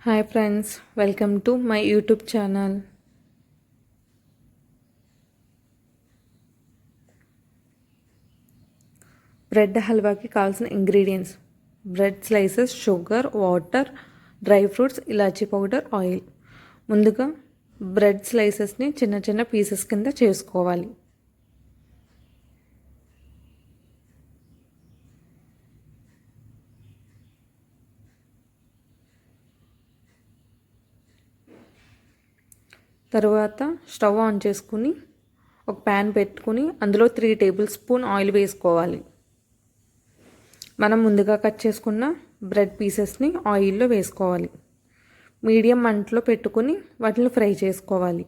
Hi friends, welcome to my YouTube channel. Bread హల్వాకి కావాల్సిన ingredients: bread slices, sugar, water, dry fruits, ఇలాచీ powder, oil. ముందుగా bread స్లైసెస్ని చిన్న చిన్న పీసెస్ కింద చేసుకోవాలి. తర్వాత స్టవ్ ఆన్ చేసుకుని ఒక ప్యాన్ పెట్టుకుని అందులో 3 టేబుల్ స్పూన్ ఆయిల్ వేసుకోవాలి. మనం ముందుగా కట్ చేసుకున్న బ్రెడ్ పీసెస్ని ఆయిల్లో వేసుకోవాలి. మీడియం మంటలో పెట్టుకుని వాటిని ఫ్రై చేసుకోవాలి.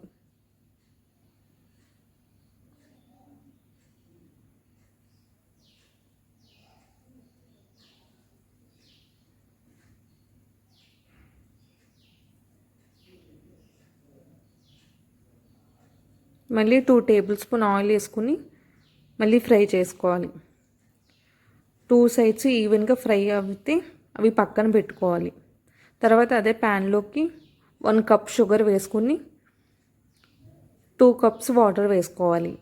మళ్ళీ 2 టేబుల్ స్పూన్ ఆయిల్ వేసుకుని మళ్ళీ ఫ్రై చేసుకోవాలి. 2 సైడ్స్ ఈవెన్గా ఫ్రై అయితే అవి పక్కన పెట్టుకోవాలి. తర్వాత అదే ప్యాన్లోకి 1 కప్ షుగర్ వేసుకుని 2 కప్స్ వాటర్ వేసుకోవాలి.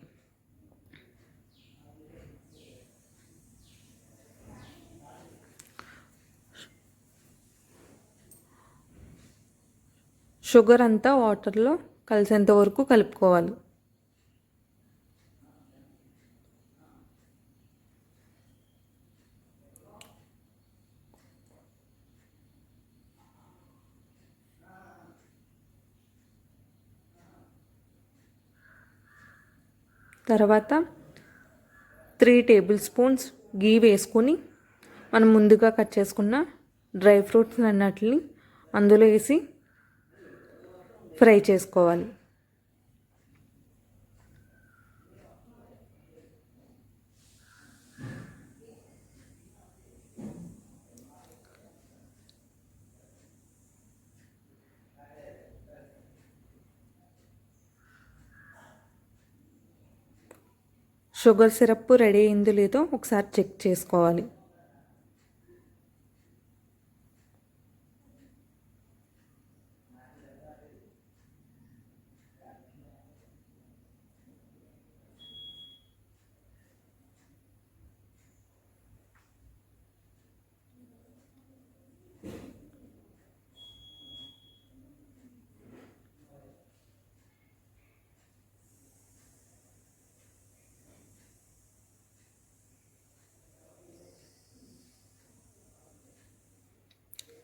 షుగర్ అంతా వాటర్లో కలిసేంత వరకు కలుపుకోవాలి. తర్వాత 3 టేబుల్ స్పూన్స్ గీ వేసుకొని మనం ముందుగా కట్ చేసుకున్న డ్రై ఫ్రూట్స్ అన్నిటిని అందులో వేసి ఫ్రై చేసుకోవాలి. షుగర్ సిరప్ రెడీ అయిందో లేదో ఒకసారి చెక్ చేసుకోవాలి.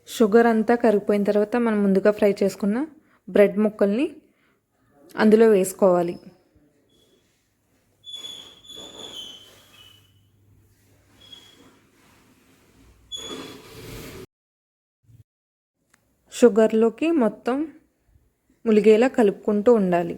షుగర్ అంతా కరిగిపోయిన తర్వాత మనం ముందుగా ఫ్రై చేసుకున్న బ్రెడ్ ముక్కల్ని అందులో వేసుకోవాలి. షుగర్లోకి మొత్తం ములిగేలా కలుపుకుంటూ ఉండాలి.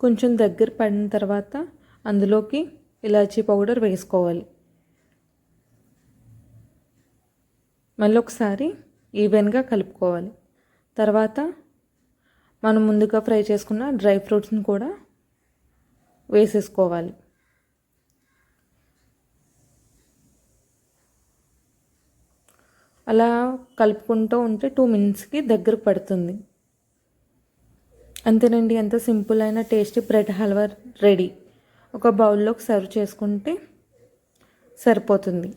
కొంచెం దగ్గర పడిన తర్వాత అందులోకి ఇలాచీ పౌడర్ వేసుకోవాలి. మళ్ళీ ఒకసారి ఈవెన్గా కలుపుకోవాలి. తర్వాత మనం ముందుగా ఫ్రై చేసుకున్న డ్రై ఫ్రూట్స్ని కూడా వేసేసుకోవాలి. అలా కలుపుకుంటూ ఉంటే 2 మినిట్స్కి దగ్గర పడుతుంది. అంతేనండి, ఎంత సింపుల్ అయిన టేస్టీ బ్రెడ్ హల్వా రెడీ. ఒక బౌల్లోకి సర్వ్ చేసుకుంటే సరిపోతుంది.